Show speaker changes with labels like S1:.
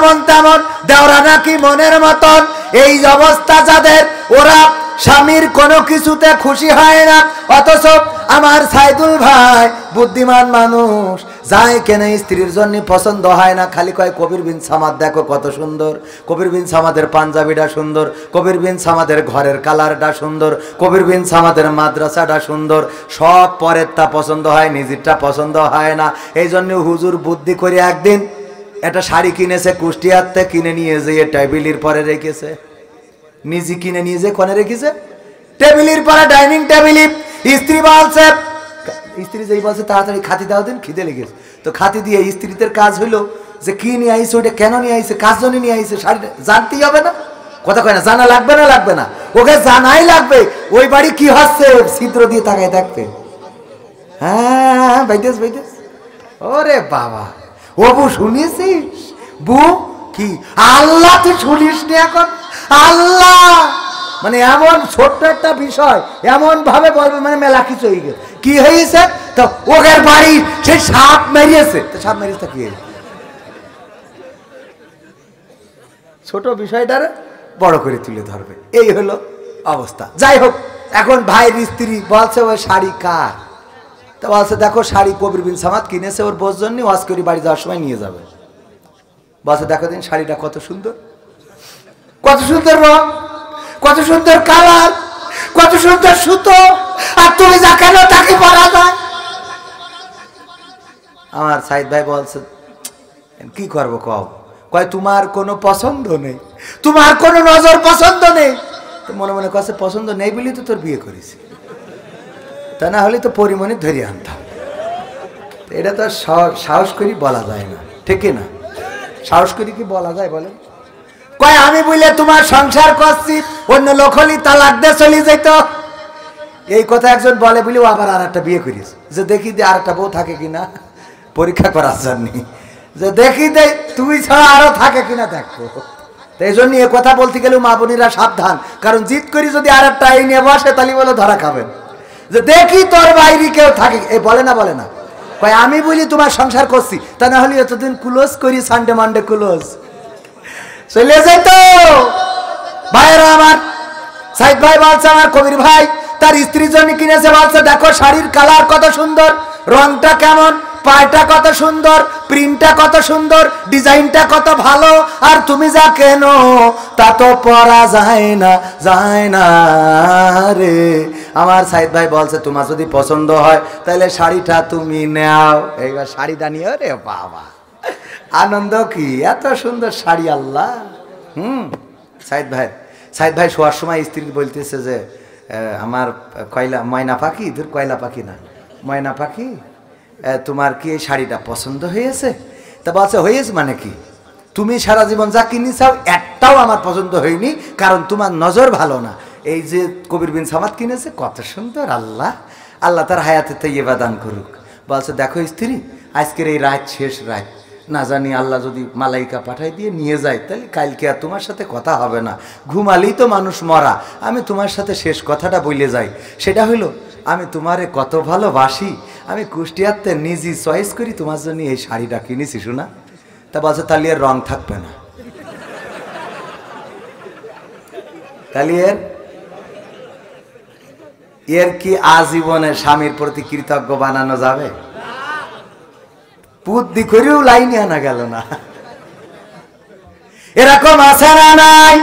S1: যেমন তেমন, দেওরা নাকি মনের মতন। এই অবস্থা যাদের, ওরা স্বামীর কোনো কিছুতে খুশি হয় না। অথচ আমার সাইদুল ভাই বুদ্ধিমান মানুষ, যায় কেনে স্ত্রীর জন্য পছন্দ হয় না, খালি কয় কবির বিন সামাদ দেখো কত সুন্দর, কবির বিন সামাদের পাঞ্জাবিটা সুন্দর, কবির বিন সামাদের ঘরের কালারটা সুন্দর, কবির বিন সামাদের মাদ্রাসাটা সুন্দর। সব পরের তা পছন্দ হয়, নিজেরটা পছন্দ হয় না। এই জন্য হুজুর বুদ্ধি করে একদিন একটা শাড়ি কিনেছে, কুষ্টিয়াতে কিনে নিয়ে যেয়ে টেবিলের পরে রেখেছে। নিজে কিনে নিয়ে যে কোনে রেখেছে? টেবিলের পরে, ডাইনিং টেবিলে। স্ত্রী বলছে, স্ত্রী যেই বলছে তাড়াতাড়ি খাতি দাও দিন, খিদে লেগেছে। তো খাতি দিয়ে স্ত্রীদের কাজ হইলো যে কি নিয়ে আইছে, ওইটা কেন নিয়ে আইছে, কাজ জন্য নিয়ে আইছে, শাড়িটা জানতেই হবে না? কথা কয় না, জানা লাগবে না? লাগবে না, ওকে জানাই লাগবে। ওই বাড়ি কি হচ্ছে ছিদ্র দিয়ে তাকায় থাকবে। হ্যাঁ বাইদেস বাইদেস। ওরে বাবা, ও বউ শুনিয়েছিস? বু কি আল্লাহ তুই শুনিস নি এখন? আল্লাহ মানে এমন ছোট্ট একটা বিষয় এমন ভাবে বলবে, মানে মেলা কিছু হয়ে গেছে। কি হয়েছে? তো ওদের বাড়ি সে সাপ মেরিয়েছে। তো সাপ মেরিয়েছে কি? ছোট বিষয়টার বড় করে তুলে ধরবে, এই হলো অবস্থা। যাই হোক, এখন ভাইয়ের স্ত্রী বলছে ওই শাড়ি কার? তো বলছে দেখো শাড়ি কবির বিন সামাদ কিনেছে ওর বোর জন্য, ওয়াজ করি বাড়ি যাওয়ার সময় নিয়ে যাবে। বলছে দেখো দিন শাড়িটা কত সুন্দর, কত সুন্দর রং, কত সুন্দর কালার, কত সুন্দর সুতো, আর তুমি যা কেন তাকে পরা যায়। আমার সাইদ ভাই বলছে কি করবো কও? কয় তোমার কোনো পছন্দ নেই, তোমার কোনো নজর পছন্দ নেই। তো মনে মনে কাছে পছন্দ নেই বলি তো তোর বিয়ে করেছি, তা না হলে তো পরিমণি ধরে আনতাম। এটা তো সাহস করি বলা যায় না, ঠিক না? সাহস করি কি বলা যায় বলেন? কয় আমি বলে তোমার সংসার করছি, অন্য লোক হলি তালাক দিয়ে চলে যেত। এই কথা একজন বলে বলেও আবার আর একটা বিয়ে করিস, যে দেখি দে আর একটা বউ থাকে কিনা, পরীক্ষা করার জন্য, যে দেখি দে তুমি ছাড়া আরো থাকে কিনা দেখবো। এই জন্য এ কথা বলতে গেলেও মা বোনেরা সাবধান, কারণ জিদ করি যদি আর একটা এই নিয়ে বসে তাহলে বলে ধরা খাবেন, যে দেখি তোর বাইরে কেউ থাকে। এই বলে না, বলে না, কয় আমি বলি তোমার সংসার করছি, তা না হলে এতদিন ক্লোজ করি, সানডে মানডে ক্লোজ চলে যেত। ভাইয়েরা আমার, সাইদ ভাই বলছে আমার কবির ভাই তার স্ত্রীর জন্য কিনেছে। বলছে দেখো শাড়ির কালার কত সুন্দর, রংটা কেমন, পায়টা কত সুন্দর, প্রিন্টটা কত সুন্দর, ডিজাইনটা কত ভালো, আর তুমি যা কেন তা তো পরা যায় না, যায় না রে। আমার সাইদ ভাই বলছে তোমার যদি পছন্দ হয় তাহলে শাড়িটা তুমি নাও। এইবার শাড়িটা নিয়ে, রে বাবা আনন্দ কি, এত সুন্দর শাড়ি আল্লাহ। সাইদ ভাই শোয়ার সময় স্ত্রী বলতেছে যে আমার কয়লা ময়না পাখি, তোর কয়লা পাখি না ময়না পাখি, তোমার কি এই শাড়িটা পছন্দ হয়েছে? তা বলছে হয়েছে মানে কি, তুমি সারা জীবন যা কিনে চাও একটাও আমার পছন্দ হয়নি, কারণ তোমার নজর ভালো না। এই যে কবির বিন সামাদ কিনেছে কত সুন্দর, আল্লাহ আল্লাহ তার হায়াতে তাইয়্যিবা দান করুক। বলছে দেখো স্ত্রী, আজকের এই রাত শেষ রাত, না জানি আল্লাহ যদি মালাইকা পাঠাই দিয়ে নিয়ে যায় তাহলে কালকে আর তোমার সাথে কথা হবে না, ঘুমালেই তো মানুষ মরা। আমি তোমার সাথে শেষ কথাটা বলে যাই, সেটা হইলো আমি তোমারে কত ভালোবাসি, আমি কুষ্টিয়াতে নিজে চয়েস করি তোমার জন্য এই শাড়িটা কিনেছি শোনা। তা বলছে তাহলে এর রং থাকবে না, তাহলে এর কি আজীবনে স্বামীর প্রতি কৃতজ্ঞ বানানো যাবে? বুদ্ধি করেও লাইনে আনা গেল না। এরকম আছে না নাই?